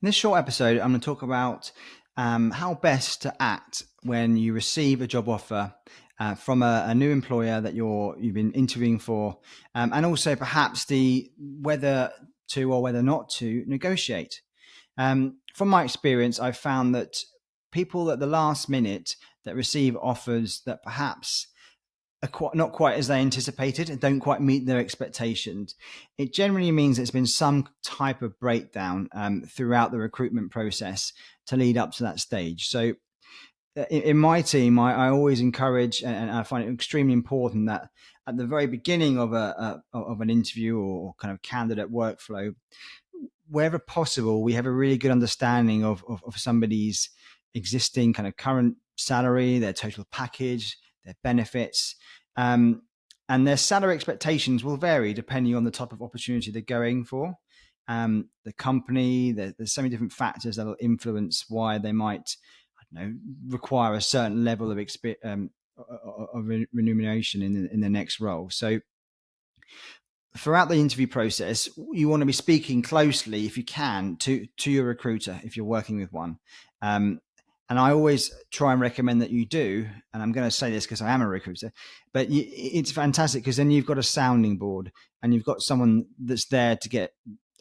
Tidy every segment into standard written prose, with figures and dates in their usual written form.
In this short episode, I'm going to talk about how best to act when you receive a job offer from a new employer that you've been interviewing for, and also perhaps the whether to or whether not to negotiate. From my experience, I've found that people at the last minute that receive offers that perhaps are not quite as they anticipated and don't quite meet their expectations, it generally means there's been some type of breakdown throughout the recruitment process to lead up to that stage. So, in my team, I always encourage, and I find it extremely important that at the very beginning of of an interview or kind of candidate workflow, wherever possible, we have a really good understanding of somebody's existing kind of current salary, their total package, their benefits. Um, and their salary expectations will vary depending on the type of opportunity they're going for. The company, there's so many different factors that will influence why they might, I don't know, require a certain level of remuneration in the next role. So throughout the interview process, you want to be speaking closely, if you can, to your recruiter if you're working with one. Um, and I always try and recommend that you do. And I'm going to say this because I am a recruiter, but it's fantastic because then you've got a sounding board and you've got someone that's there to get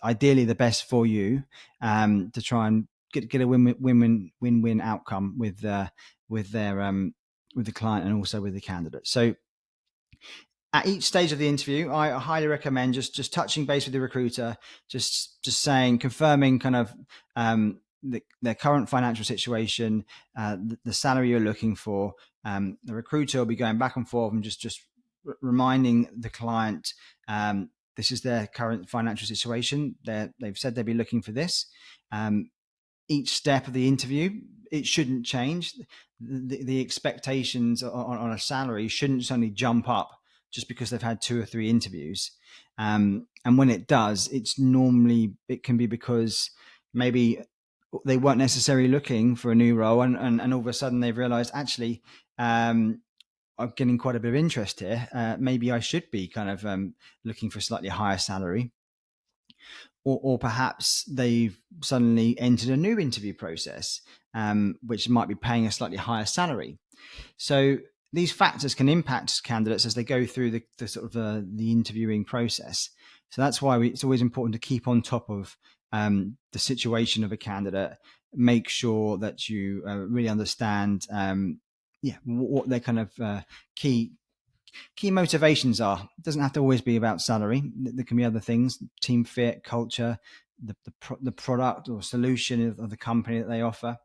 ideally the best for you, to try and get a win-win outcome with their with the client and also with the candidate. So at each stage of the interview, I highly recommend just touching base with the recruiter, just saying, confirming kind of their current financial situation, the salary you're looking for. The recruiter will be going back and forth and just reminding the client, this is their current financial situation. They've said they'd be looking for this. Each step of the interview, it shouldn't change. The expectations on a salary shouldn't suddenly jump up just because they've had two or three interviews. And when it does, it can be because maybe they weren't necessarily looking for a new role, and all of a sudden they've realized, actually, I'm getting quite a bit of interest here. Maybe I should be kind of looking for a slightly higher salary. Or perhaps they've suddenly entered a new interview process, which might be paying a slightly higher salary. So these factors can impact candidates as they go through the sort of the interviewing process. So that's why it's always important to keep on top of the situation of a candidate. Make sure that you really understand, what their kind of key motivations are. It doesn't have to always be about salary. There can be other things: team fit, culture, the product or solution of the company that they offer.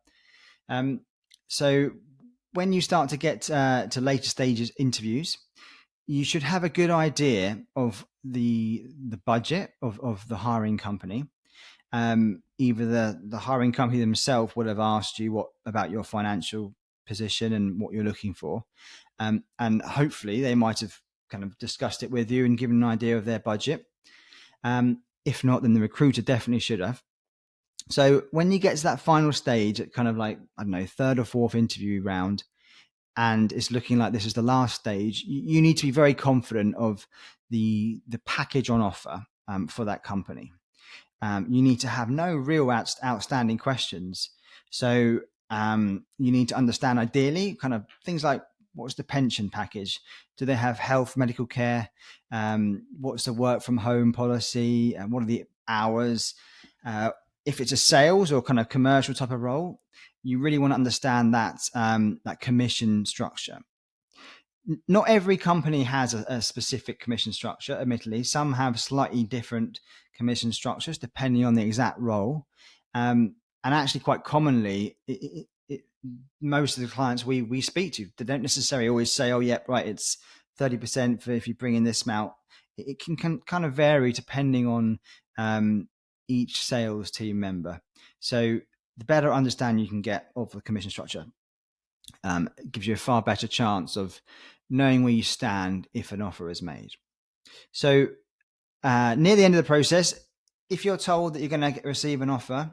Um, so when you start to get to later stages interviews, you should have a good idea of the budget of the hiring company. Either the hiring company themselves would have asked you what about your financial position and what you're looking for, and hopefully they might have kind of discussed it with you and given an idea of their budget. If not, then the recruiter definitely should have. So when you get to that final stage at kind of like, I don't know, third or fourth interview round, and it's looking like this is the last stage, you need to be very confident of the package on offer for that company. You need to have no real outstanding questions. So you need to understand, ideally, kind of things like, what's the pension package? Do they have health, medical care? What's the work from home policy? And what are the hours? If it's a sales or kind of commercial type of role, you really want to understand that commission structure. Not every company has a specific commission structure. Admittedly, some have slightly different commission structures depending on the exact role. And actually, quite commonly, most of the clients we speak to, they don't necessarily always say, "Oh, yeah, right, it's 30% for if you bring in this amount." It can kind of vary depending on each sales team member. So the better understanding you can get of the commission structure, gives you a far better chance of knowing where you stand if an offer is made. So near the end of the process, if you're told that you're going to receive an offer,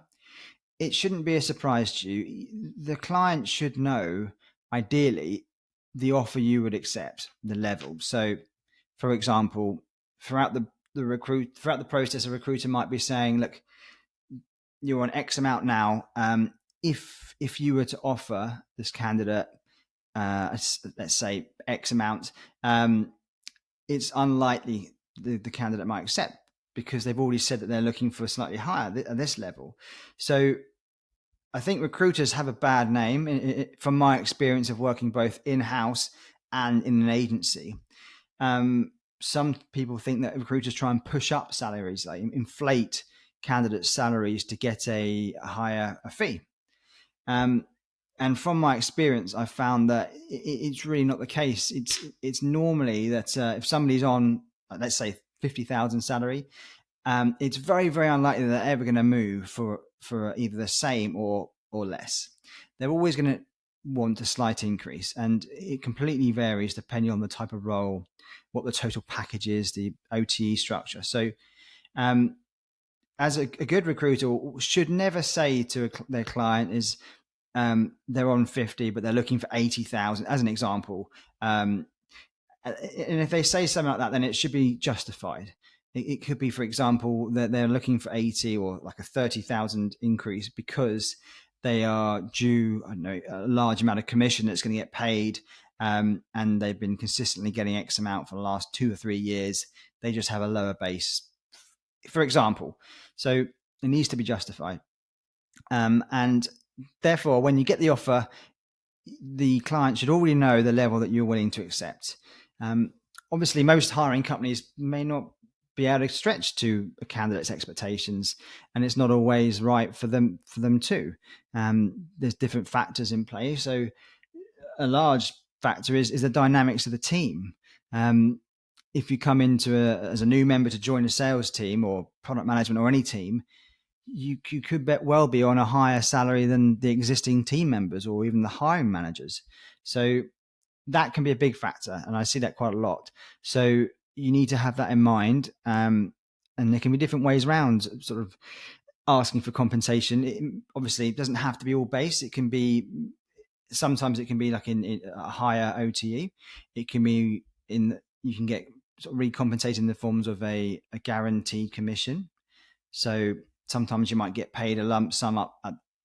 it shouldn't be a surprise to you. The client should know, ideally, the offer you would accept, the level. So, for example, throughout the process, a recruiter might be saying, "Look, you're on X amount now. If you were to offer this candidate, let's say X amount, it's unlikely the candidate might accept because they've already said that they're looking for slightly higher at this level. So I think recruiters have a bad name from my experience of working both in-house and in an agency. Some people think that recruiters try and push up salaries, like inflate candidates' salaries to get a higher fee. And from my experience, I've found that it's really not the case. It's normally that if somebody's on, let's say, 50,000 salary, it's very, very unlikely that they're ever going to move for either the same or less. They're always going to want a slight increase, and it completely varies depending on the type of role, what the total package is, the OTE structure. So, as a good recruiter should never say to their client is they're on 50, but they're looking for 80,000, as an example. And if they say something like that, then it should be justified. It could be, for example, that they're looking for 80 or like a 30,000 increase because they are due, I don't know, a large amount of commission that's going to get paid, and they've been consistently getting X amount for the last 2 or 3 years. They just have a lower base, for example. So it needs to be justified. And therefore, when you get the offer, the client should already know the level that you're willing to accept. Obviously, most hiring companies may not be able to stretch to a candidate's expectations, and it's not always right for them too. There's different factors in play. So a large factor is the dynamics of the team. If you come into as a new member to join a sales team or product management or any team, you could well be on a higher salary than the existing team members or even the hiring managers. So that can be a big factor, and I see that quite a lot. So you need to have that in mind, and there can be different ways around sort of asking for compensation. Obviously, it doesn't have to be all base. It can be sometimes it can be like in a higher OTE. It can be you can get sort of recompensated in the forms of a guaranteed commission. So sometimes you might get paid a lump sum up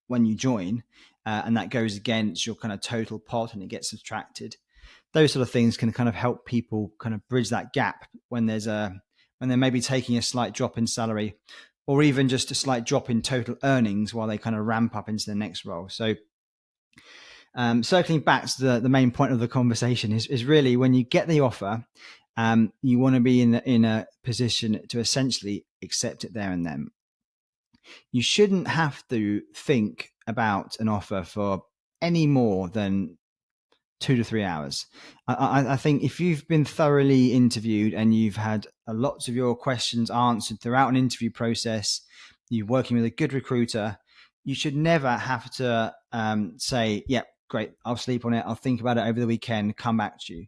when you join, and that goes against your kind of total pot and it gets subtracted. Those sort of things can kind of help people kind of bridge that gap when they're maybe taking a slight drop in salary or even just a slight drop in total earnings while they kind of ramp up into the next role. So circling back to the main point of the conversation is really when you get the offer, you want to be in a position to essentially accept it there and then. You shouldn't have to think about an offer for any more than 2 to 3 hours. I think if you've been thoroughly interviewed and you've had lots of your questions answered throughout an interview process, you're working with a good recruiter, you should never have to say, yeah, great, I'll sleep on it, I'll think about it over the weekend, come back to you.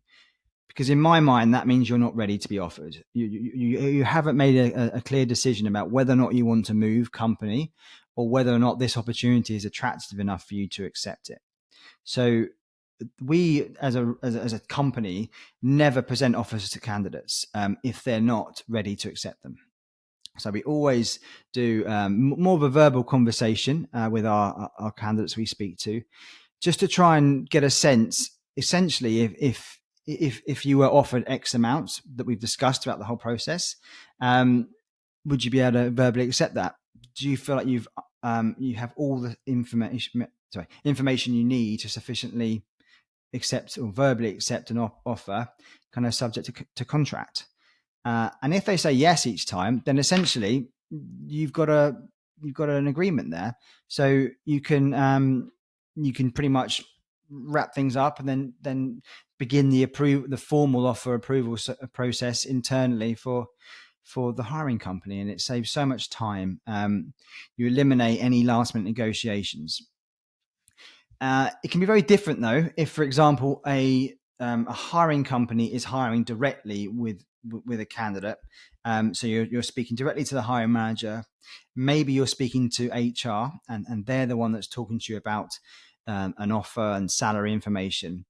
Because in my mind, that means you're not ready to be offered. You haven't made a clear decision about whether or not you want to move company or whether or not this opportunity is attractive enough for you to accept it. So we, as a company, never present offers to candidates if they're not ready to accept them. So we always do more of a verbal conversation with our candidates we speak to, just to try and get a sense, essentially, if you were offered X amounts that we've discussed throughout the whole process, would you be able to verbally accept that? Do you feel like you have all the information you need to sufficiently accept or verbally accept an offer, kind of subject to contract? And if they say yes each time, then essentially you've got an agreement there, so you can pretty much wrap things up and then begin the formal offer approval process internally for the hiring company, and it saves so much time. You eliminate any last minute negotiations. It can be very different though if, for example, a hiring company is hiring directly with a candidate. So you're speaking directly to the hiring manager. Maybe you're speaking to HR, and they're the one that's talking to you about an offer and salary information.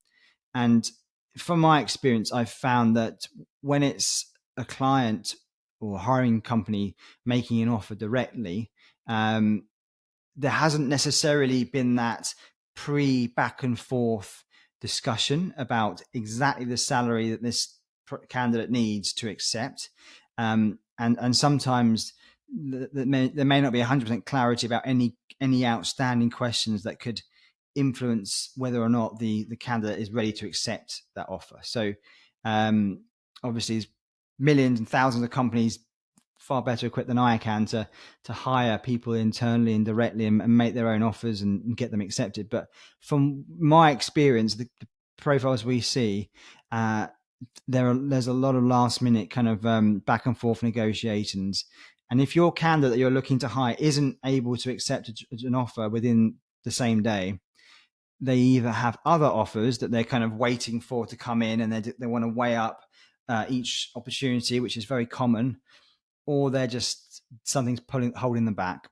And from my experience, I've found that when it's a client or a hiring company making an offer directly, there hasn't necessarily been that back and forth discussion about exactly the salary that this candidate needs to accept. And sometimes there may not be 100% clarity about any outstanding questions that could influence whether or not the candidate is ready to accept that offer. So obviously, there's millions and thousands of companies far better equipped than I can to hire people internally and directly and make their own offers and get them accepted. But from my experience, the profiles we see, there's a lot of last minute kind of back and forth negotiations. And if your candidate that you're looking to hire isn't able to accept an offer within the same day, they either have other offers that they're kind of waiting for to come in, and they want to weigh up each opportunity, which is very common, or they're just something's holding them back.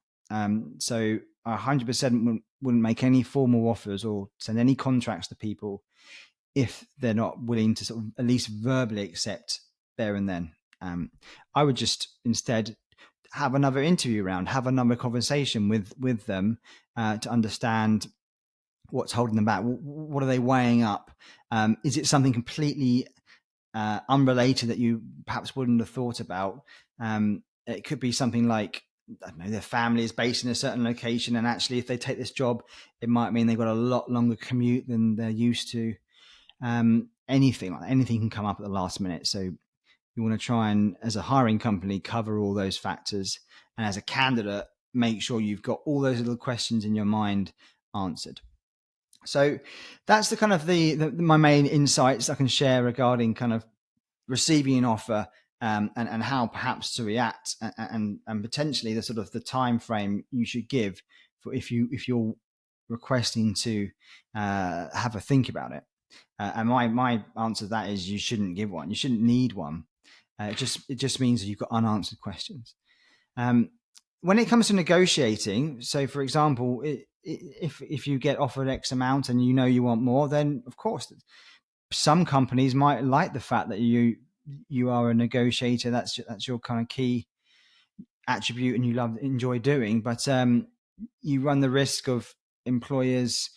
So 100% wouldn't make any formal offers or send any contracts to people if they're not willing to sort of at least verbally accept there and then. I would just instead have another interview round, have another conversation with them to understand what's holding them back. What are they weighing up? Is it something completely unrelated that you perhaps wouldn't have thought about? It could be something like, I don't know, their family is based in a certain location, and actually if they take this job, it might mean they've got a lot longer commute than they're used to. Anything like that, anything can come up at the last minute. So you want to try and, as a hiring company, cover all those factors, and as a candidate, make sure you've got all those little questions in your mind answered. So that's the kind of my main insights I can share regarding kind of receiving an offer, and how perhaps to react, and potentially the sort of the time frame you should give for if you're requesting to have a think about it. And my answer to that is you shouldn't give one. You shouldn't need one. It just means that you've got unanswered questions. When it comes to negotiating, so for example, if you get offered X amount and you know you want more, then of course some companies might like the fact that you are a negotiator. That's your kind of key attribute, and you enjoy doing. But you run the risk of employers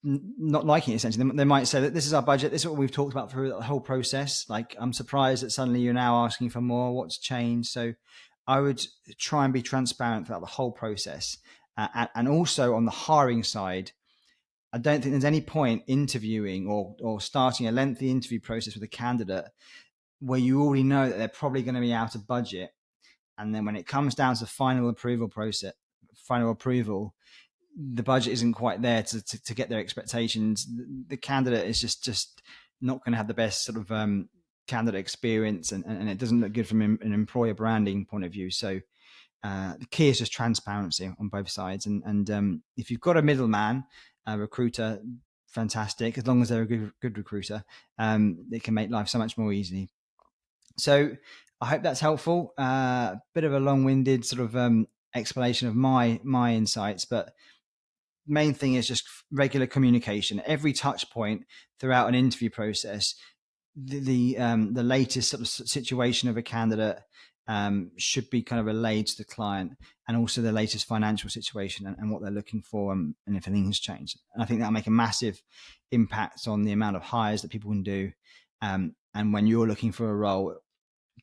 not liking it. Essentially, they might say that this is our budget. This is what we've talked about through the whole process. Like, I'm surprised that suddenly you're now asking for more. What's changed? So I would try and be transparent throughout the whole process. And also on the hiring side, I don't think there's any point interviewing or starting a lengthy interview process with a candidate where you already know that they're probably going to be out of budget. And then when it comes down to the final approval, the budget isn't quite there to get their expectations. The candidate is just not going to have the best sort of candidate experience, and it doesn't look good from an employer branding point of view. So the key is just transparency on both sides. And if you've got a middleman, a recruiter, fantastic. As long as they're a good recruiter, it can make life so much more easy. So I hope that's helpful. Bit of a long-winded sort of explanation of my insights, but main thing is just regular communication. Every touch point throughout an interview process, the latest sort of situation of a candidate should be kind of relayed to the client, and also the latest financial situation and what they're looking for, and if anything has changed. And I think that'll make a massive impact on the amount of hires that people can do. And when you're looking for a role,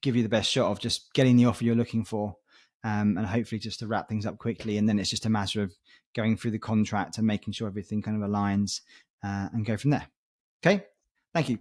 give you the best shot of just getting the offer you're looking for, and hopefully just to wrap things up quickly. And then it's just a matter of going through the contract and making sure everything kind of aligns, and go from there. Okay. Thank you.